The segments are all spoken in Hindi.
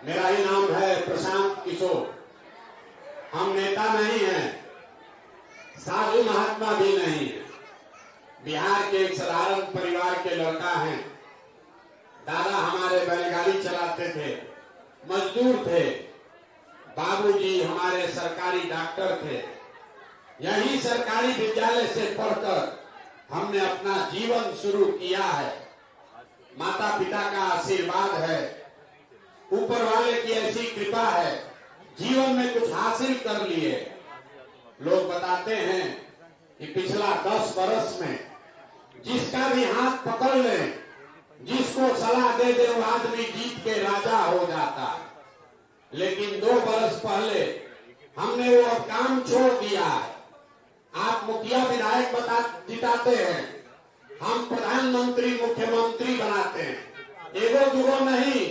मेरा ही नाम है प्रशांत किशोर। हम नेता नहीं हैं, साधु महात्मा भी नहीं है। बिहार के एक साधारण परिवार के लड़का हैं। दादा हमारे बैलगाड़ी चलाते थे, मजदूर थे। बाबूजी हमारे सरकारी डॉक्टर थे। यही सरकारी विद्यालय से पढ़कर हमने अपना जीवन शुरू किया है। माता पिता का आशीर्वाद है, ऊपर वाले की ऐसी कृपा है, जीवन में कुछ हासिल कर लिए। लोग बताते हैं कि पिछला 10 वर्ष में जिसका भी हाथ पकड़ ले, जिसको सलाह दे दे, वो आदमी जीत के राजा हो जाता। लेकिन 2 वर्ष पहले हमने वो अब काम छोड़ दिया है। आप मुखिया विधायक जिताते हैं, हम प्रधानमंत्री मुख्यमंत्री बनाते हैं। एगो दुगो नहीं,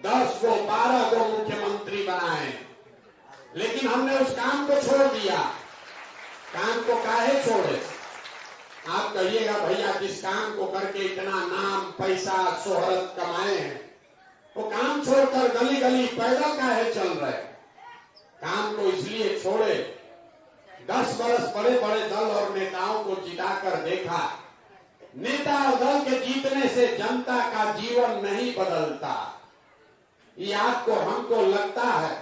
10 गो 12 गो मुख्यमंत्री बनाए। लेकिन हमने उस काम को छोड़ दिया। काम को काहे छोड़े? आप कहिएगा भैया जिस काम को करके इतना नाम पैसा शोहरत कमाए हैं, वो काम छोड़कर गली गली पैदल काहे चल रहे? काम को इसलिए छोड़े, 10 वर्ष बड़े बड़े दल और नेताओं को जिताकर देखा। नेता और दल के जीतने से जनता का जीवन नहीं बदलता। ये आपको हमको लगता है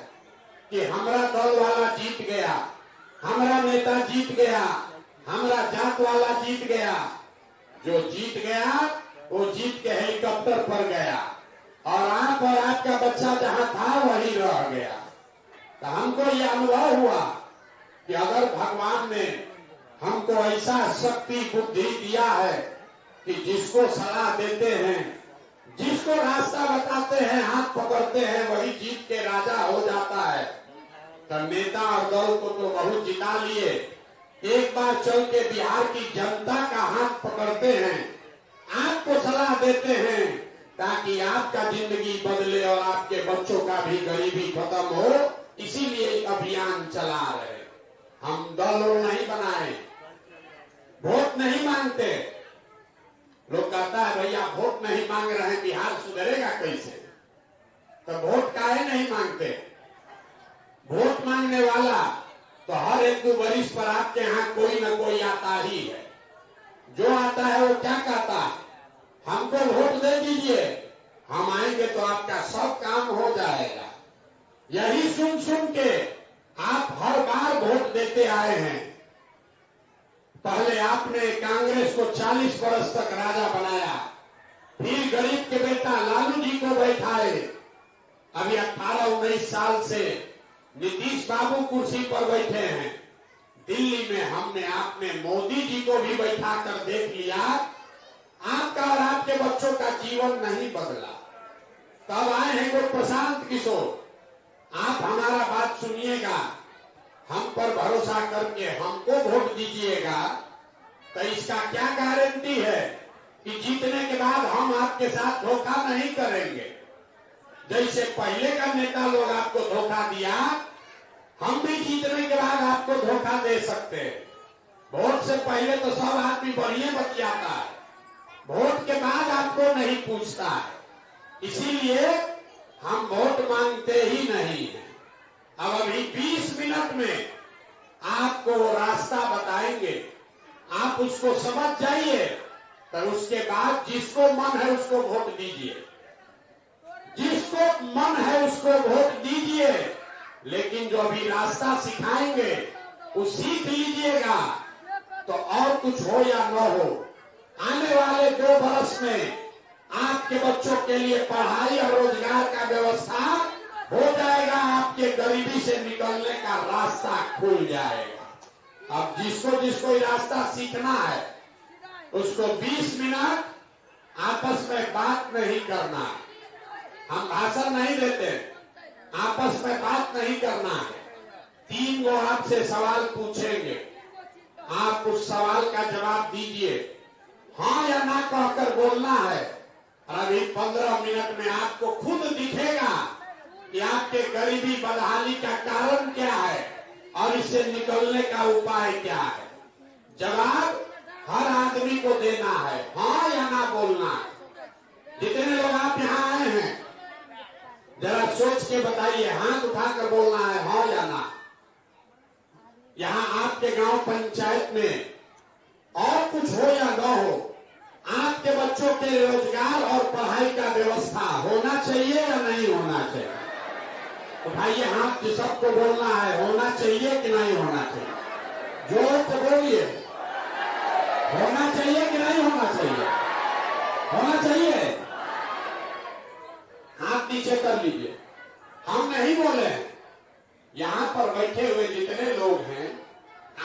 कि हमारा दल वाला जीत गया, हमारा नेता जीत गया, हमारा जात वाला जीत गया। जो जीत गया वो जीत के हेलीकॉप्टर पर गया और आप और आपका बच्चा जहां था वहीं रह गया। तो हमको ये अनुभव हुआ कि अगर भगवान ने हमको ऐसा शक्ति बुद्धि दिया है कि जिसको सलाह देते हैं, जिसको रास्ता बताते हैं, हाथ पकड़ते हैं, वही जीत के राजा हो जाता है। तो नेता और दल को तो बहुत जिता लिए। एक बार चल के बिहार की जनता का हाथ पकड़ते हैं, आपको सलाह देते हैं ताकि आपका जिंदगी बदले और आपके बच्चों का भी गरीबी खत्म हो। इसीलिए अभियान चला रहे। हम दल नहीं बनाए, वोट नहीं मांगते। लोग कहता है भैया वोट नहीं मांग रहे हैं, बिहार सुधरेगा कैसे? तो वोट काहे नहीं मांगते? वोट मांगने वाला तो हर 1-2 वर्ष पर आपके यहाँ कोई न कोई आता ही है। जो आता है वो क्या कहता है? हमको वोट दे दीजिए, हम आएंगे तो आपका सब काम हो जाएगा। यही सुन सुन के आप हर बार वोट देते आए हैं। पहले आपने कांग्रेस को 40 वर्ष तक राजा बनाया, फिर गरीब के बेटा लालू जी को बैठाए। अभी 18-19 साल से नीतीश बाबू कुर्सी पर बैठे हैं। दिल्ली में हमने आपने मोदी जी को भी बैठा कर देख लिया, आपका और आपके बच्चों का जीवन नहीं बदला। तब आए हैं कोई प्रशांत किशोर। आप हमारा बात सुनिएगा, हम पर भरोसा करके हमको वोट दीजिएगा, तो इसका क्या गारंटी है कि जीतने के बाद हम आपके साथ धोखा नहीं करेंगे? जैसे पहले का नेता लोग आपको धोखा दिया, हम भी जीतने के बाद आपको धोखा दे सकते हैं। वोट से पहले तो सब आदमी बढ़िया बतियाता है, वोट के बाद आपको नहीं पूछता है। इसीलिए हम वोट मांगते ही नहीं है। अब अभी 20 मिनट में आपको वो रास्ता बताएंगे, आप उसको समझ जाइए, तो उसके बाद जिसको मन है उसको वोट दीजिए, जिसको मन है उसको वोट दीजिए। लेकिन जो अभी रास्ता सिखाएंगे वो सीख लीजिएगा, तो और कुछ हो या न हो, आने वाले 2 वर्ष में आपके बच्चों के लिए पढ़ाई और रोजगार का व्यवस्था हो जाएगा। आपके गरीबी से निकलने का रास्ता खुल जाएगा। अब जिसको जिसको रास्ता सीखना है उसको 20 मिनट आपस में बात नहीं करना। हम भाषण नहीं देते, आपस में बात नहीं करना है। 3 गो आपसे सवाल पूछेंगे, आप उस सवाल का जवाब दीजिए, हाँ या ना कहकर बोलना है। अभी 15 मिनट में आपको खुद दिखेगा कि आपके गरीबी बदहाली का कारण क्या है और इससे निकलने का उपाय क्या है। जवाब हर आदमी को देना है, हाँ या ना बोलना है। जितने लोग आप यहाँ आए हैं, जरा सोच के बताइए, हाथ उठाकर बोलना है हाँ या ना। यहां आपके गांव पंचायत में और कुछ हो या न हो, आपके बच्चों के रोजगार और पढ़ाई का व्यवस्था होना चाहिए या नहीं होना चाहिए? उठाइए हाथ, सबको बोलना है होना चाहिए कि नहीं होना चाहिए। जोर से बोलिए, होना चाहिए कि नहीं होना चाहिए? होना चाहिए। हाथ नीचे कर लीजिए। हम नहीं बोले हैं, यहां पर बैठे हुए जितने लोग हैं,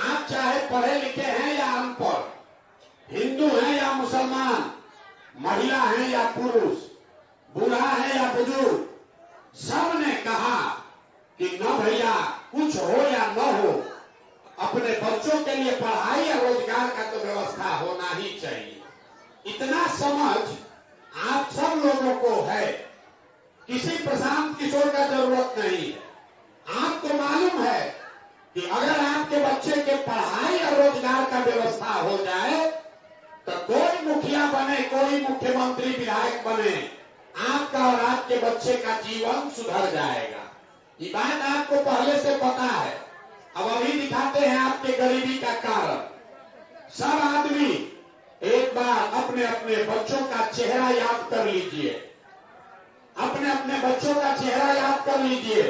आप चाहे पढ़े लिखे हैं या अनपढ़, हिंदू हैं या मुसलमान, महिला हैं या पुरुष, बूढ़ा है या बुजुर्ग, सब ने कहा कि न भैया कुछ हो या न हो, अपने बच्चों के लिए पढ़ाई और रोजगार का तो व्यवस्था होना ही चाहिए। इतना समझ आप सब लोगों को है, किसी प्रशांत किशोर का जरूरत नहीं है। आपको मालूम है कि अगर आपके बच्चे के पढ़ाई और रोजगार का व्यवस्था हो जाए तो कोई मुखिया बने, कोई मुख्यमंत्री विधायक बने, आपका और आपके बच्चे का जीवन सुधर जाएगा। ये बात आपको पहले से पता है। अब अभी दिखाते हैं आपके गरीबी का कारण। सब आदमी एक बार अपने अपने बच्चों का चेहरा याद कर लीजिए, अपने अपने बच्चों का चेहरा याद कर लीजिए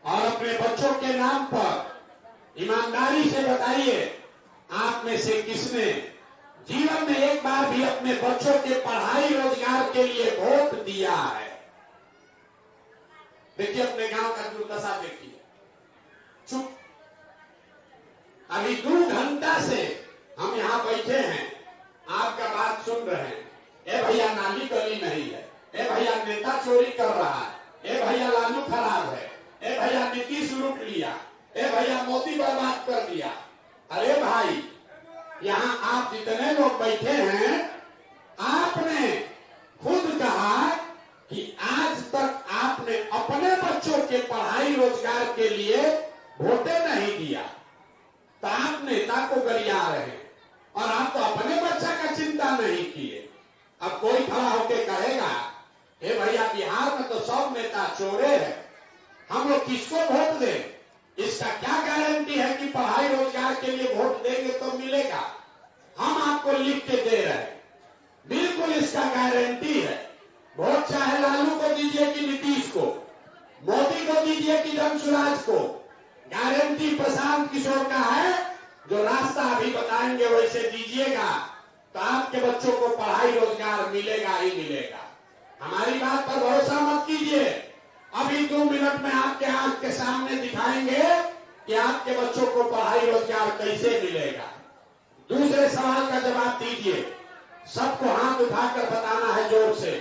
और अपने बच्चों के नाम पर ईमानदारी से बताइए, आप में से किसने जीवन में एक बार भी अपने बच्चों के पढ़ाई रोजगार के लिए वोट दिया है? देखिए अपने गांव का दुर्दशा देखिए। चुप। अभी 2 घंटा से हम यहाँ बैठे हैं, आपका बात सुन रहे हैं। ए भैया नाली गली नहीं है, ए भैया नेता चोरी कर रहा है, ए भैया लालू खराब है, ए भैया नीतीश लूट लिया, ए भैया मोदी बर्बाद कर दिया। अरे भाई, यहाँ आप जितने लोग बैठे हैं, आपने खुद कहा कि आज तक आपने अपने बच्चों के पढ़ाई रोजगार के लिए वोटे नहीं दिया, तो आप नेता को गरिया रहे हैं और आप तो अपने बच्चा का चिंता नहीं किए। अब कोई खड़ा होकर कहेगा, हे भैया बिहार में तो सब नेता चोरे हैं, हम लोग किसको वोट दें? इसका क्या गारंटी है कि पढ़ाई रोजगार के लिए वोट देंगे तो मिलेगा? हम आपको लिख के दे रहे हैं, बिल्कुल इसका गारंटी है। वोट चाहे लालू को दीजिए कि नीतीश को, मोदी को दीजिए कि धनसुराज को, गारंटी प्रशांत किशोर का है। जो रास्ता अभी बताएंगे वैसे दीजिएगा तो आपके बच्चों को पढ़ाई रोजगार मिलेगा ही मिलेगा। हमारी बात पर भरोसा मत कीजिए, अभी 2 मिनट में आपके आंख के सामने दिखाएंगे कि आपके बच्चों को पढ़ाई रोजगार कैसे मिलेगा। दूसरे सवाल का जवाब दीजिए, सबको हाथ उठाकर बताना है जोर से।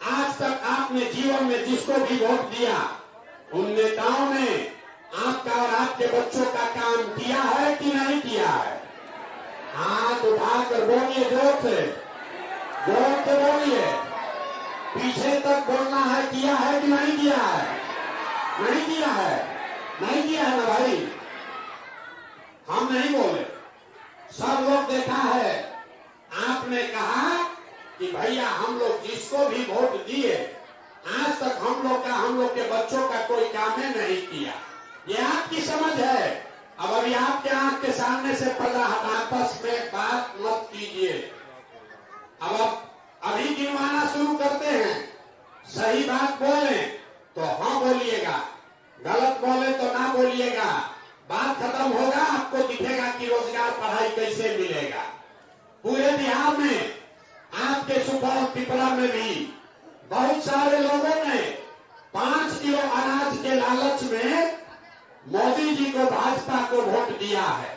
आज तक आपने जीवन में जिसको भी वोट दिया, उन नेताओं ने आपका और आपके बच्चों का काम किया है कि नहीं किया है? हाथ उठाकर बोलिए, जोर से बोलिए। पीछे तक बोलना है, किया है कि नहीं किया है? नहीं किया है, नहीं किया है ना भाई। हम नहीं बोले, सब लोग देखा है। आपने कहा कि भैया हम लोग जिसको भी वोट दिए, आज तक हम लोग के बच्चों का कोई काम नहीं किया। ये आपकी समझ है। अब अभी आपके आंख के सामने से पर्दा आपस में बात मत कीजिए। अब अभी गिनवाना शुरू करते हैं। सही बात बोले तो हाँ बोलिएगा, गलत बोले तो ना बोलिएगा। बात खत्म होगा, आपको दिखेगा कि रोजगार पढ़ाई कैसे मिलेगा। पूरे बिहार में, आपके सुपौल पिपरा में भी बहुत सारे लोगों ने 5 किलो अनाज के लालच में मोदी जी को, भाजपा को वोट दिया है।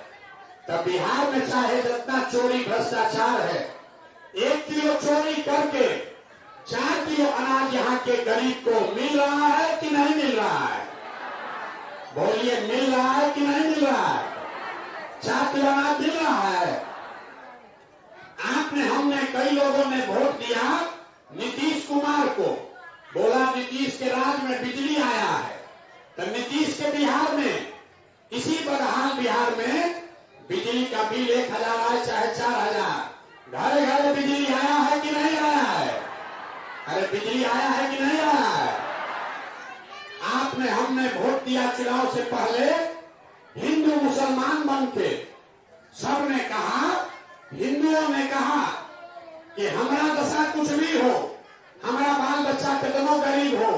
तब बिहार में चाहे जितना चोरी भ्रष्टाचार है, 1 किलो चोरी करके 4 किलो अनाज यहाँ के गरीब को मिल रहा है कि नहीं मिल रहा है? बोलिए, मिल रहा है कि नहीं मिल रहा है? 4 किलो अनाज मिल रहा है। हमने कई लोगों ने वोट दिया नीतीश कुमार को, बोला नीतीश के राज में बिजली आया है। तो नीतीश के बिहार में, इसी बदहाल बिहार में बिजली का बिल 1000 आए चाहे 4000, घर घर बिजली आया है कि नहीं आया है? अरे बिजली आया है कि नहीं आया है? आपने हमने वोट दिया चुनाव से पहले, हिंदू मुसलमान बन के सबने कहा, हिंदुओं ने कहा कि हमारा दशा कुछ भी हो, हमारा बाल बच्चा कितना गरीब हो,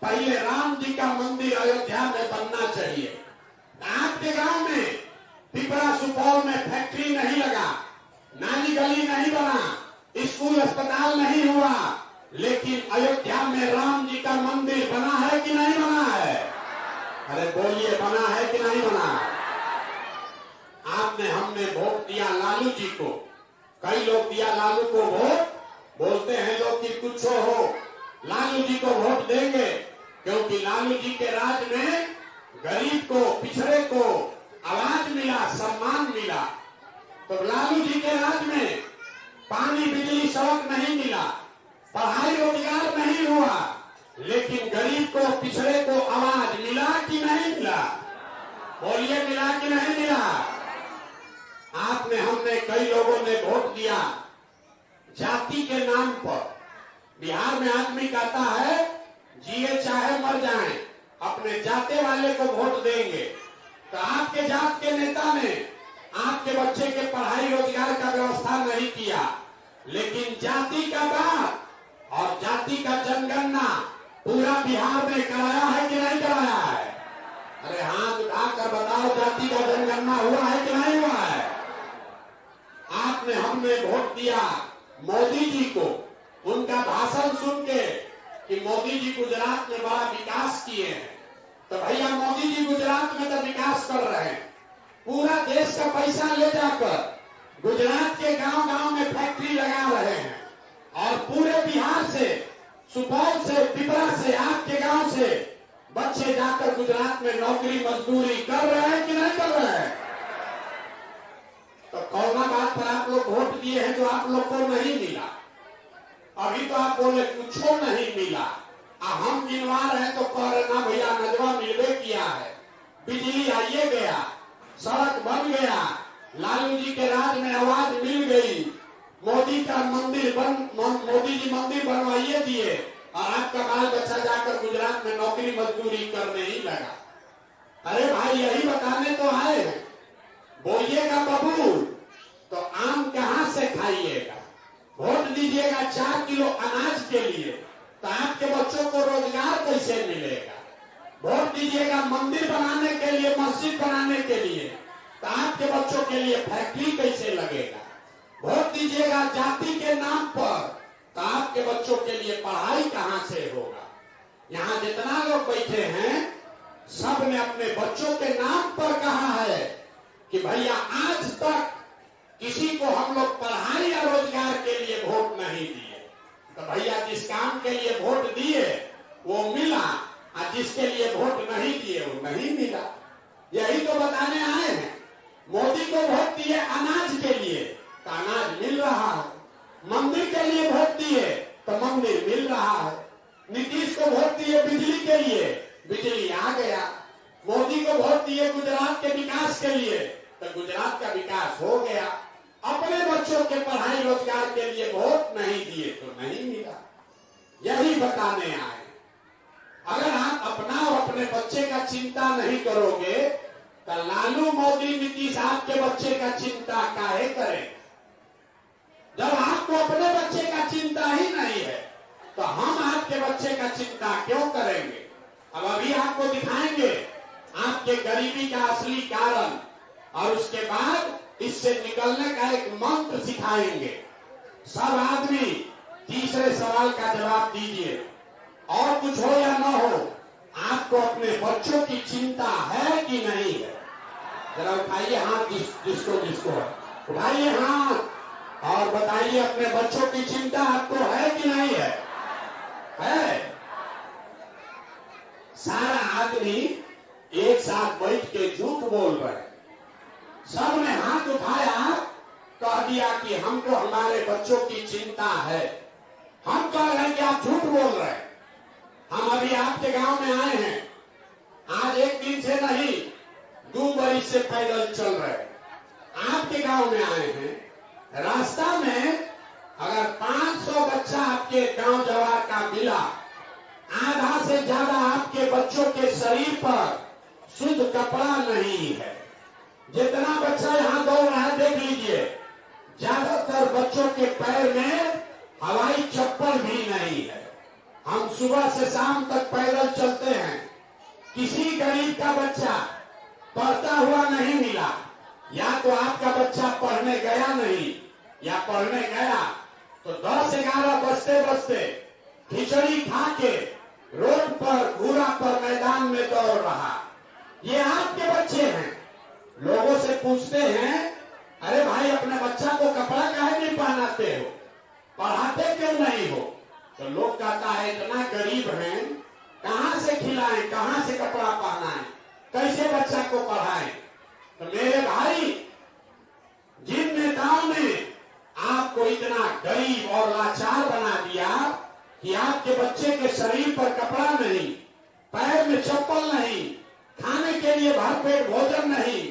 पहले राम जी का मंदिर अयोध्या में बनना चाहिए। आपके गांव में पिपरा सुपौल में फैक्ट्री नहीं लगा, नाली गली नहीं बना, स्कूल अस्पताल नहीं हुआ, लेकिन अयोध्या में राम जी का मंदिर बना है कि नहीं बना है? अरे बोलिए, बना है कि नहीं बना है? आपने हमने वोट दिया लालू जी को, कई लोग दिया लालू को वोट, बोलते हैं लोग कि कुछ हो, लालू जी को वोट देंगे क्योंकि लालू जी के राज में गरीब को, पिछड़े को आवाज मिला, सम्मान मिला। तो लालू जी के राज में पानी, बिजली, सड़क नहीं मिला, पढ़ाई रोजगार नहीं हुआ, लेकिन गरीब को, पिछड़े को आवाज मिला कि नहीं मिला? बोलिए, मिला कि नहीं मिला? आपने हमने कई लोगों ने वोट दिया जाति के नाम पर। बिहार में आदमी कहता है जिए चाहे मर जाएं, अपने जाते वाले को वोट देंगे। तो आपके जात के नेता ने आपके बच्चे के पढ़ाई रोजगार का व्यवस्था नहीं किया, लेकिन जाति का बात और जाति का जनगणना पूरा बिहार में कराया है कि नहीं कराया है? अरे हाथ उठाकर बताओ, जाति का जनगणना हुआ है कि नहीं हुआ है? आपने हमने वोट दिया मोदी जी को, उनका भाषण सुन के कि मोदी जी गुजरात में बड़ा विकास किए हैं। तो भैया मोदी जी गुजरात में तो विकास कर रहे हैं, पूरा देश का पैसा ले जाकर गुजरात के गांव-गांव में फैक्ट्री लगा रहे हैं, और पूरे बिहार से, सुपौल से, पिपरा से, आपके गांव से बच्चे जाकर गुजरात में नौकरी मजदूरी कर रहे हैं कि नहीं कर रहे हैं? तो कौना बात पर आप लोग वोट दिए हैं जो आप लोग को नहीं मिला? अभी तो आप बोले कुछ नहीं मिला, हम गिनवा रहे तो कह रहे ना भैया नजवा मिलवे किया है, बिजली आइए गया, सड़क बन गया, लालू जी के राज में आवाज मिल गई, मोदी का मंदिर मोदी जी मंदिर बनवाइए दिए, और आपका बाल बच्चा जाकर गुजरात में नौकरी मजदूरी करने ही लगा। अरे भाई यही बताने तो आए हैं, बोलिएगा बबूल तो आम कहां से खाइएगा? वोट दीजिएगा 4 किलो अनाज के लिए, तो आपके बच्चों को रोजगार कैसे मिलेगा? वोट दीजिएगा मंदिर बनाने के लिए, मस्जिद बनाने के लिए, तो आपके बच्चों के लिए फैक्ट्री कैसे लगेगा? वोट दीजिएगा जाति के नाम पर, तो आपके बच्चों के लिए पढ़ाई कहां से होगा? यहाँ जितना लोग बैठे हैं, सब ने अपने बच्चों के नाम पर कहा है कि भैया आज तक किसी को हम लोग पढ़ाई या रोजगार के लिए वोट नहीं दिए। तो भैया जिस काम के लिए वोट दिए वो मिला, और जिसके लिए वोट नहीं दिए वो नहीं मिला। यही तो बताने आए हैं। मोदी को वोट दिए अनाज के लिए तो अनाज मिल रहा है, मंदिर के लिए वोट दिए तो मंदिर मिल रहा है, नीतीश को वोट दिए बिजली के लिए, बिजली आ गया, मोदी को वोट दिए गुजरात के विकास के लिए तो गुजरात का विकास हो गया। अपने बच्चों के पढ़ाई रोजगार के लिए वोट नहीं दिए तो नहीं मिला। यही बताने आए। अगर आप अपना और अपने बच्चे का चिंता नहीं करोगे तो लालू, मोदी, नीतीश आपके बच्चे का चिंता काहे करें? जब आपको अपने बच्चे का चिंता ही नहीं है तो हम आपके बच्चे का चिंता क्यों करेंगे? अब अभी आपको दिखाएंगे आपके गरीबी का असली कारण, और उसके बाद इससे निकलने का एक मंत्र सिखाएंगे। सब आदमी तीसरे सवाल का जवाब दीजिए, और कुछ हो या न हो, आपको अपने बच्चों की चिंता है कि नहीं है? जरा उठाइए हाथ, जिसको है उठाइए हाथ और बताइए अपने बच्चों की चिंता आपको है कि नहीं है? है। सारा आदमी एक साथ बैठ के झूठ बोल रहे हैं। सबने हाथ उठाया, कह दिया कि हमको हमारे बच्चों की चिंता है। हम कह रहे हैं कि आप झूठ बोल रहे हैं। हम अभी आपके गांव में आए हैं, आज एक दिन से नहीं 2 बरिस से पैदल चल रहे हैं। आपके गांव में आए हैं, रास्ता में अगर 500 बच्चा आपके गांव जवार का मिला, आधा से ज्यादा आपके बच्चों के शरीर पर शुद्ध कपड़ा नहीं है। जितना बच्चा यहाँ दौड़ रहा है देख लीजिए, ज्यादातर बच्चों के पैर में हवाई चप्पल भी नहीं है। हम सुबह से शाम तक पैदल चलते हैं। किसी गरीब का बच्चा पढ़ता हुआ नहीं मिला। या तो आपका बच्चा पढ़ने गया नहीं, या पढ़ने गया तो 10-11 बजते बजते खिचड़ी खा के रोड पर घूरा पर मैदान में दौड़ रहा। ये आपके बच्चे हैं। लोगों से पूछते हैं, अरे भाई अपने बच्चा को कपड़ा काहे नहीं पहनाते हो, पढ़ाते क्यों नहीं हो? तो लोग कहता है इतना गरीब हैं, कहां से खिलाएं, कहां से कपड़ा पहनाएं, कैसे बच्चा को पढ़ाएं? तो मेरे भाई, जिन नेताओं ने आपको इतना गरीब और लाचार बना दिया कि आपके बच्चे के शरीर पर कपड़ा नहीं, पैर में चप्पल नहीं, खाने के लिए भरपेट भोजन नहीं,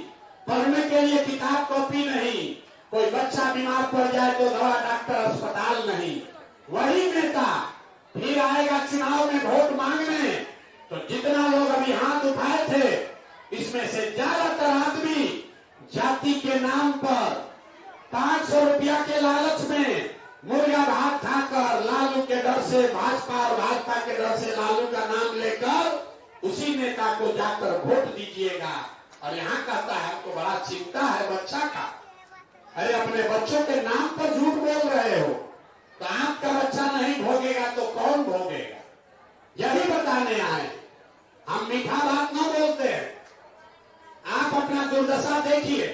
पढ़ने के लिए किताब कॉपी नहीं, कोई बच्चा बीमार पड़ जाए तो दवा डॉक्टर अस्पताल नहीं, वही नेता फिर आएगा चुनाव में वोट मांगने। तो जितना लोग अभी हाथ उठाए थे, इसमें से ज्यादातर आदमी जाति के नाम पर 500 रुपया के लालच में मुर्गा भात खाकर लालू के डर से, भाजपा और भाजपा के डर से लालू का नाम लेकर उसी नेता को जाकर वोट दीजिएगा। और यहाँ कहता है हमको बड़ा चिंता है बच्चा का। अरे अपने बच्चों के नाम पर झूठ बोल रहे हो, तो आपका बच्चा नहीं भोगेगा तो कौन भोगेगा? यही बताने आए। हम मीठा बात न बोलते हैं। आप अपना दुर्दशा देखिए।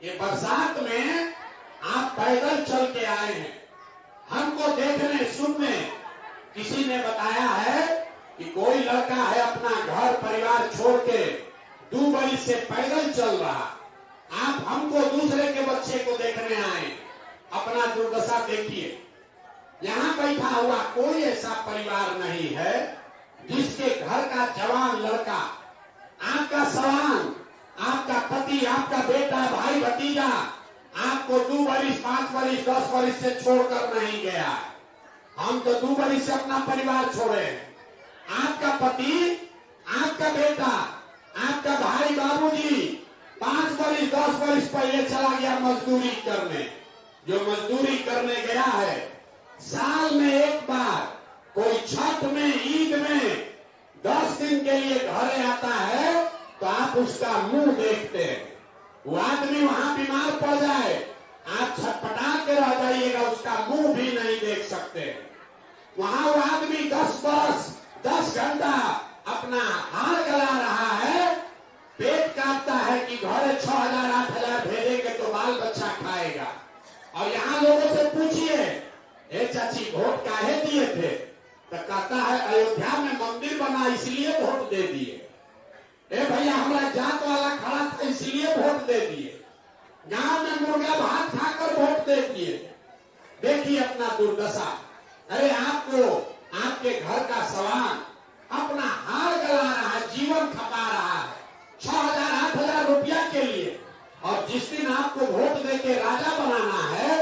ये बरसात में आप पैदल चल के आए हैं। हमको देखने सुनने किसी ने बताया है कि कोई लड़का है अपना घर परिवार छोड़ के 2 बरस से पैदल चल रहा। आप हमको दूसरे के बच्चे को देखने आए। अपना दुर्दशा देखिए। यहाँ बैठा हुआ कोई ऐसा परिवार नहीं है जिसके घर का जवान लड़का, आपका सवान, आपका पति, आपका बेटा, भाई भतीजा आपको 2 बरस, 5 बरस, 10 बरस से छोड़कर नहीं गया। हम तो 2 बरस से अपना परिवार छोड़े। आपका पति, आपका बेटा, आपका भाई, बाबूजी 5 बरस, 10 बरस पहले चला गया मजदूरी करने। जो मजदूरी करने गया है, साल में एक बार कोई छठ में, ईद में 10 दिन के लिए घरे आता है, तो आप उसका मुंह देखते हैं। वो आदमी वहां बीमार पड़ जाए, आप छटपटा के रह जाइएगा, उसका मुंह भी नहीं देख सकते। वहां वो आदमी 10 बरस 10 घंटा अपना हार गला रहा है, पेट काटता है कि घरे 6,000 8,000 भेजेंगे तो बाल बच्चा खाएगा। और यहाँ लोगों से पूछिए, ए चाची वोट काहे दिए थे? तो कहता है अयोध्या में मंदिर बना इसलिए वोट दे दिए। ए भैया हमारा जात वाला खड़ा था इसलिए वोट दे दिए। गांव में मुर्गा भात खाकर वोट दे दिए। देखिए अपना दुर्दशा। अरे आपको आपके घर का सवान अपना हार गला रहा है, जीवन खपा रहा है 6,000 8,000 रुपया के लिए। और जिस दिन आपको वोट देके राजा बनाना है,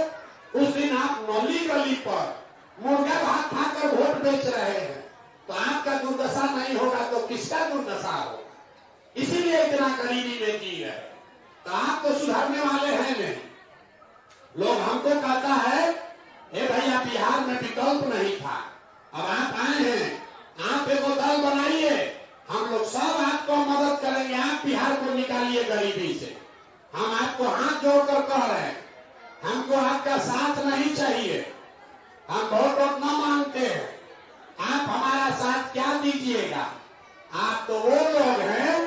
उस दिन आप नली गली पर मुर्गा भात खाकर वोट बेच रहे हैं। तो आपका दुर्दशा नहीं होगा तो किसका दुर्दशा होगा? इसीलिए इतना गरीबी में जी रहे। तो आप तो सुधरने वाले हैं नहीं। लोग हमको कहता है, ए भैया बिहार में विकल्प नहीं था, अब आप आए हैं, आप एगो दल बनाइए, हम लोग सब आपको मदद करेंगे, आप बिहार को निकालिए गरीबी से। हम आपको हाथ जोड़कर कह रहे हैं, हमको आपका साथ नहीं चाहिए। हम वोट न मांगते हैं। आप हमारा साथ क्या दीजिएगा? आप तो वो लोग हैं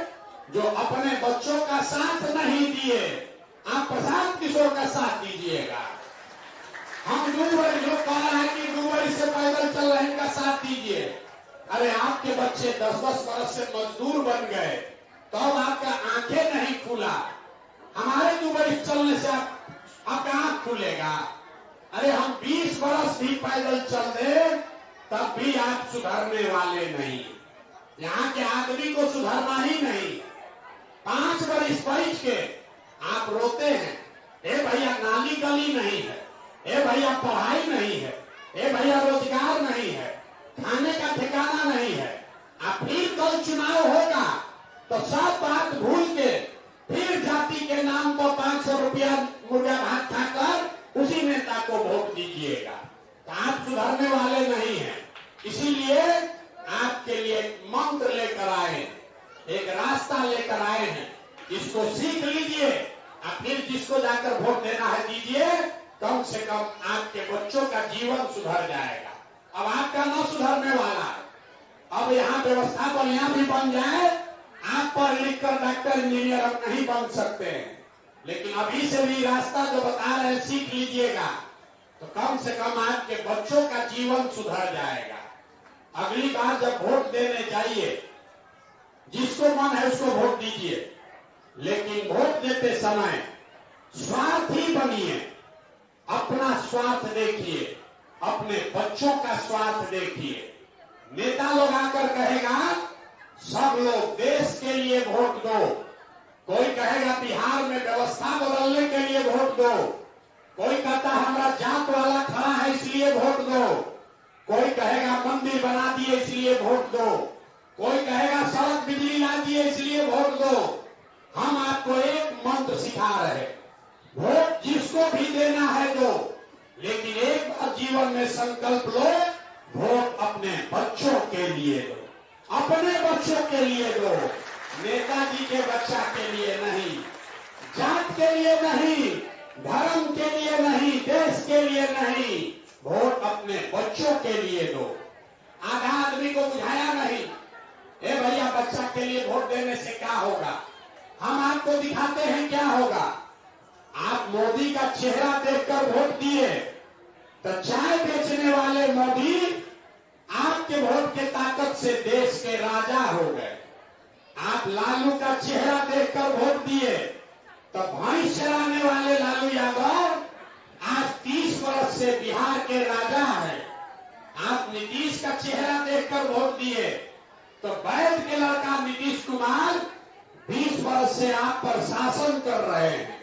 जो अपने बच्चों का साथ नहीं दिए। आप प्रशांत किशोर का साथ दीजिएगा। हम 2 बरस जो कह रहे हैं कि 2 बरस से पैदल चल रहे हैं, इनका साथ दीजिए। अरे आपके बच्चे 10-10 बरस से मजदूर बन गए, तो आपका आंखें नहीं खुला। हमारे 2 बरस चलने से आपका आंख खुलेगा। अरे हम 20 बरस भी पैदल चल दे, तब भी आप सुधरने वाले नहीं। यहाँ के आदमी को सुधरना ही नहीं। 5 बरस बैठ के आप रोते हैं, ए भैया नाली गली नहीं है, ए भैया पढ़ाई नहीं है, ए भैया रोजगार नहीं है, खाने का ठिकाना नहीं है। अब फिर कल चुनाव होगा तो सब बात भूल के फिर जाति के नाम पर 500 रुपया मुर्गा भात खाकर उसी नेता को वोट दीजिएगा। तो आप सुधरने वाले नहीं हैं। इसीलिए आपके लिए एक मंत्र लेकर आए, एक रास्ता लेकर आए हैं। इसको सीख लीजिए और फिर जिसको जाकर वोट देना है दीजिए। कम से कम आपके बच्चों का जीवन सुधर जाएगा। अब आपका न सुधरने वाला है। अब यहाँ व्यवस्था बढ़िया भी बन जाए, आप पढ़ लिख कर डॉक्टर इंजीनियर अब नहीं बन सकते हैं, लेकिन अभी से भी रास्ता जो बता रहे हैं सीख लीजिएगा तो कम से कम आपके बच्चों का जीवन सुधर जाएगा। अगली बार जब वोट देने जाइए, जिसको मन है उसको वोट दीजिए, लेकिन वोट देते समय स्वार्थी बनिए। अपना स्वार्थ देखिए, अपने बच्चों का स्वार्थ देखिए। नेता लोग आकर कहेगा सब लोग देश के लिए वोट दो, कोई कहेगा बिहार में व्यवस्था बदलने के लिए वोट दो, कोई कहता हमारा जात वाला खड़ा है इसलिए वोट दो, कोई कहेगा मंदिर बना दिए इसलिए वोट दो, कोई कहेगा सड़क बिजली ला दिए इसलिए वोट दो। हम आपको एक मंत्र सिखा रहे, वोट जिसको भी देना है दो, लेकिन एक बार जीवन में संकल्प लो, वोट अपने बच्चों के लिए दो, अपने बच्चों के लिए दो। नेताजी के बच्चा के लिए नहीं, जात के लिए नहीं, धर्म के लिए नहीं, देश के लिए नहीं, वोट अपने बच्चों के लिए दो। आधा आदमी को बुझाया नहीं, ए भैया बच्चा के लिए वोट देने से क्या होगा। हम आपको दिखाते हैं क्या होगा। आप मोदी का चेहरा देखकर वोट दिए तो चाय बेचने वाले मोदी आपके वोट के ताकत से देश के राजा हो गए। आप लालू का चेहरा देखकर वोट दिए तो भैंस चराने वाले लालू यादव आज 30 वर्ष से बिहार के राजा है। आप नीतीश का चेहरा देखकर वोट दिए तो वैद्य के लड़का नीतीश कुमार 20 वर्ष से आप पर शासन कर रहे हैं।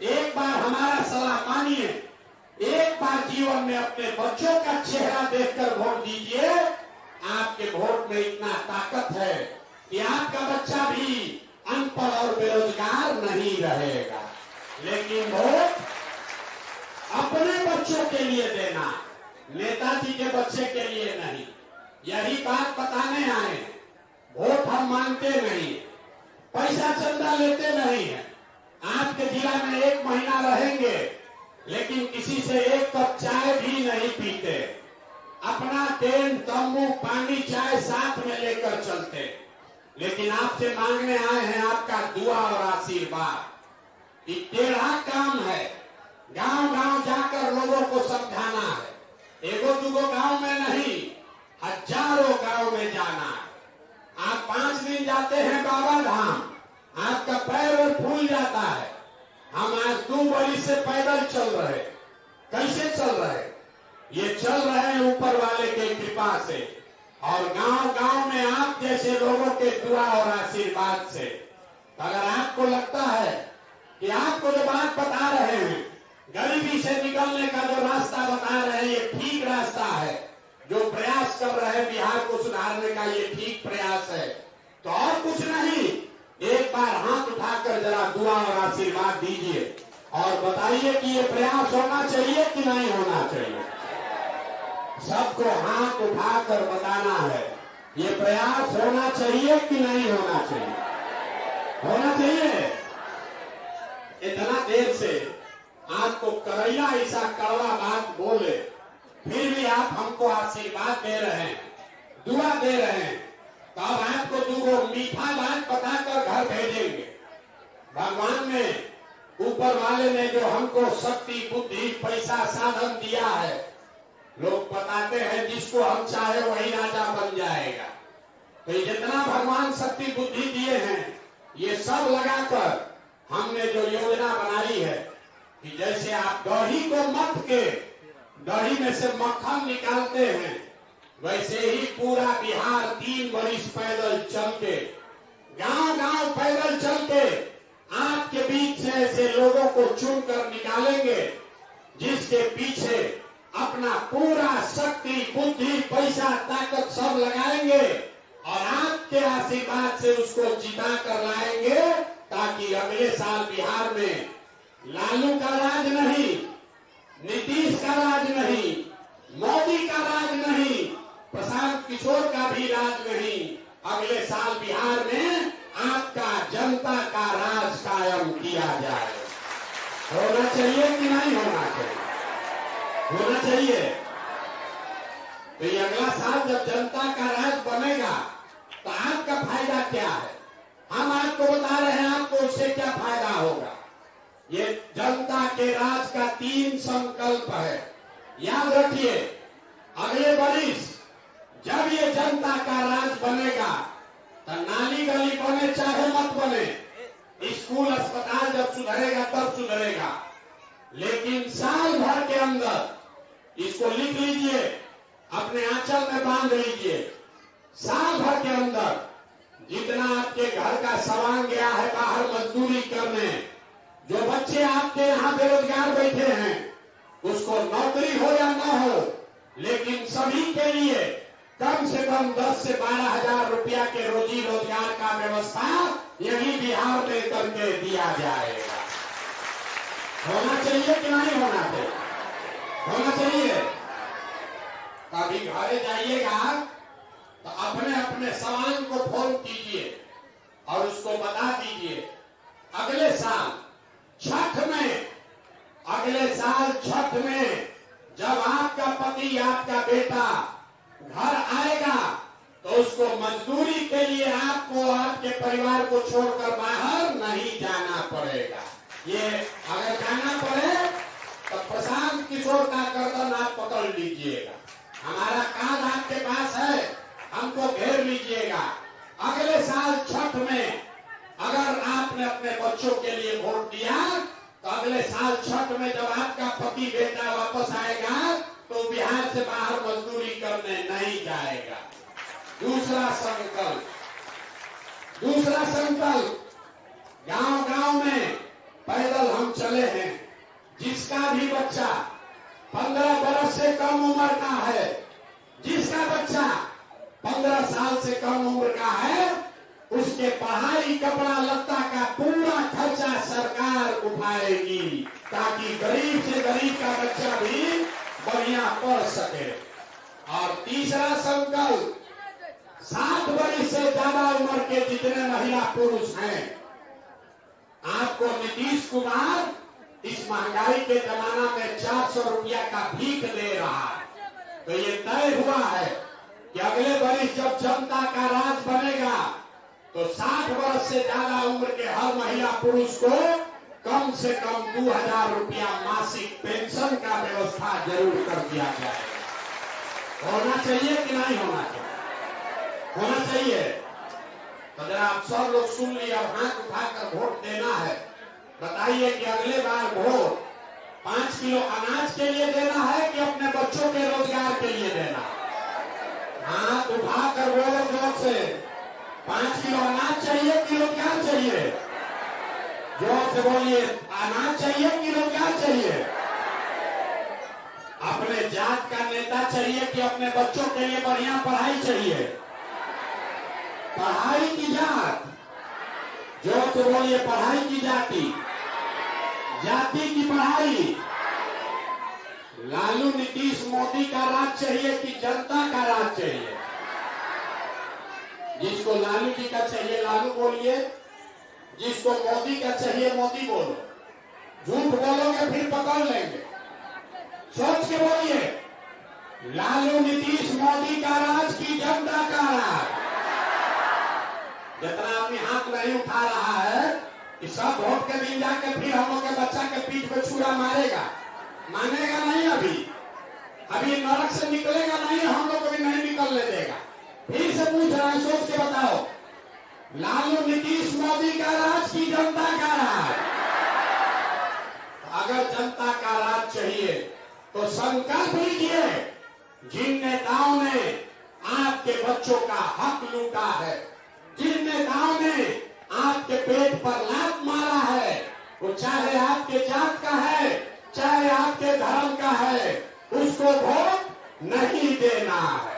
एक बार हमारा सलाह मानिए, एक बार जीवन में अपने बच्चों का चेहरा देखकर वोट दीजिए। आपके वोट में इतना ताकत है कि आपका बच्चा भी अनपढ़ और बेरोजगार नहीं रहेगा। लेकिन वोट अपने बच्चों के लिए देना, नेताजी के बच्चे के लिए नहीं। यही बात बताने आए। वोट हम मांगते नहीं, पैसा चंदा लेते नहीं है। आपके जिला में 1 महीना रहेंगे लेकिन किसी से एक कप चाय भी नहीं पीते। अपना टेंट, तंबू, पानी, चाय साथ में लेकर चलते। लेकिन आपसे मांगने आए हैं आपका दुआ और आशीर्वाद। ये टेढ़ा काम है, गांव-गांव जाकर लोगों को समझाना है। एगो दुगो गांव में नहीं, हजारों गांव में जाना है। आप 5 दिन जाते हैं बाबा धाम, आपका पैर और फूल जाता है। हम आज 2 बरस से पैदल चल रहे। कैसे चल रहे? ये चल रहे हैं ऊपर वाले के कृपा से और गांव-गांव में आप जैसे लोगों के दुआ और आशीर्वाद से। अगर आपको लगता है कि आपको जो बात बता रहे हैं, गरीबी से निकलने का जो रास्ता बता रहे हैं, ये ठीक रास्ता है, जो प्रयास कर रहे हैं बिहार को सुधारने का, ये ठीक प्रयास है, तो और कुछ नहीं, एक बार हाथ उठाकर जरा दुआ और आशीर्वाद दीजिए और बताइए कि ये प्रयास होना चाहिए कि नहीं होना चाहिए। सबको हाथ उठाकर बताना है, ये प्रयास होना चाहिए कि नहीं होना चाहिए। होना चाहिए। इतना देर से आपको करैया ऐसा कड़वा बात बोले, फिर भी आप हमको आशीर्वाद दे रहे हैं, दुआ दे रहे हैं, तो अब आपको 2 मीठा बात बताकर घर भेजेंगे। भगवान ने, ऊपर वाले ने जो हमको शक्ति, बुद्धि, पैसा, साधन दिया है, लोग बताते हैं जिसको हम चाहे वही राजा बन जाएगा। तो ये जितना भगवान शक्ति बुद्धि दिए हैं, ये सब लगाकर हमने जो योजना बनाई है कि जैसे आप दही को मथ के दही में से मक्खन निकालते हैं, वैसे ही पूरा बिहार 3 बरस पैदल चल के, गांव-गांव पैदल चल के आपके बीच से ऐसे लोगों को चुनकर निकालेंगे जिसके पीछे अपना पूरा शक्ति, बुद्धि, पैसा, ताकत सब लगाएंगे और आपके आशीर्वाद से उसको जिता कर लाएंगे, ताकि अगले साल बिहार में लालू का राज नहीं, नीतीश का राज नहीं, मोदी का राज नहीं, प्रशांत किशोर का भी राज नहीं, अगले साल बिहार में आपका जनता का राज कायम किया जाए। होना चाहिए कि नहीं होना चाहिए? होना चाहिए। तो ये अगला साल जब जनता का राज बनेगा तो आपका फायदा क्या है? हम आपको बता रहे हैं, आपको उससे क्या फायदा होगा। ये जनता के राज का 3 संकल्प है, याद रखिए। अगले वर्ष जब ये जनता का राज बनेगा तो नाली गली बने चाहे मत बने, स्कूल अस्पताल जब सुधरेगा तब सुधरेगा, लेकिन साल भर के अंदर इसको लिख लीजिए, अपने आंचल में बांध लीजिए, साल भर के अंदर जितना आपके घर का सामान गया है बाहर मजदूरी करने, जो बच्चे आपके यहाँ बेरोजगार बैठे हैं, उसको नौकरी हो या न हो, लेकिन सभी के लिए कम से कम 10 से 12 हजार रुपया के रोजी रोजगार का व्यवस्था यही बिहार में करके दिया जाएगा। होना चाहिए कि नहीं होना चाहिए? होना चाहिए। कभी घरे जाइएगा तो अपने अपने सामान को फोन कीजिए और उसको बता दीजिए, अगले साल छठ में, अगले साल छठ में जब आपका पति, आपका बेटा घर आएगा तो उसको मजदूरी के लिए आपको, आपके परिवार को छोड़कर बाहर नहीं जाना पड़ेगा। ये अगर जाना पड़े तो प्रशांत किशोर का गर्दन आप पकड़ लीजिएगा, हमारा कार्ड आपके पास है, हमको घेर लीजिएगा। अगले साल छठ में अगर आपने अपने बच्चों के लिए वोट दिया तो अगले साल छठ में जब आपका पति बेटा वापस आएगा तो बिहार से बाहर मजदूरी करने नहीं जाएगा। दूसरा संकल्प, गांव-गांव में पैदल हम चले हैं। जिसका भी बच्चा 15 बरस से कम उम्र का है, जिसका बच्चा 15 साल से कम उम्र का है, उसके पढ़ाई, कपड़ा लत्ता का पूरा खर्चा सरकार उठाएगी, ताकि गरीब से गरीब का बच्चा भी बढ़िया पढ़ सके। और तीसरा संकल्प, 60 वर्ष से ज्यादा उम्र के जितने महिला पुरुष हैं, आपको नीतीश कुमार इस महंगाई के जमाना में 400 रुपया का भीख दे रहा है। तो ये तय हुआ है कि अगले वर्ष जब जनता का राज बनेगा तो 60 वर्ष से ज्यादा उम्र के हर महिला पुरुष को कम से कम 2000 रुपया मासिक पेंशन का व्यवस्था जरूर कर दिया जाएगा। होना चाहिए कि नहीं होना चाहिए? होना चाहिए। तो जरा आप सब लोग सुन लिए, अब हाथ उठाकर वोट देना है। बताइए कि अगले बार वोट 5 किलो अनाज के लिए देना है कि अपने बच्चों के रोजगार के लिए देना? हाथ उठाकर बोलो जोर से, 5 किलो अनाज चाहिए कि रोजगार चाहिए? जोर से बोलिए, अनाज चाहिए कि रोजगार चाहिए? अपने जात का नेता चाहिए कि अपने बच्चों के लिए बढ़िया पढ़ाई चाहिए? पढ़ाई की जात, जोर से बोलिए, पढ़ाई की जाति, जाति की पढ़ाई। लालू नीतीश मोदी का राज चाहिए कि जनता का राज चाहिए? जिसको लालू जी का चाहिए लालू बोलिए, जिसको मोदी का चाहिए मोदी बोलो। झूठ बोलोगे फिर पकड़ लेंगे। सोच के बोलिए, लालू नीतीश मोदी का राज की जनता का राज? जितना आदमी हाथ नहीं उठा रहा है कि सब वोट के दिन जाकर फिर हम लोग के बच्चा के पीठ पे छुरा मारेगा, मानेगा नहीं। अभी नरक से निकलेगा नहीं, हम लोग को भी नहीं निकलने देगा। फिर से पूछ रहा है, सोच के बताओ, लालू नीतीश मोदी का राज की जनता का राज? अगर जनता का राज चाहिए तो संकल्प लीजिए, जिन नेताओं ने आपके बच्चों का हक लूटा है, जिन नेताओं ने आपके पेट पर लात मारा है, वो चाहे आपके जात का है, चाहे आपके धर्म का है, उसको वोट नहीं देना है।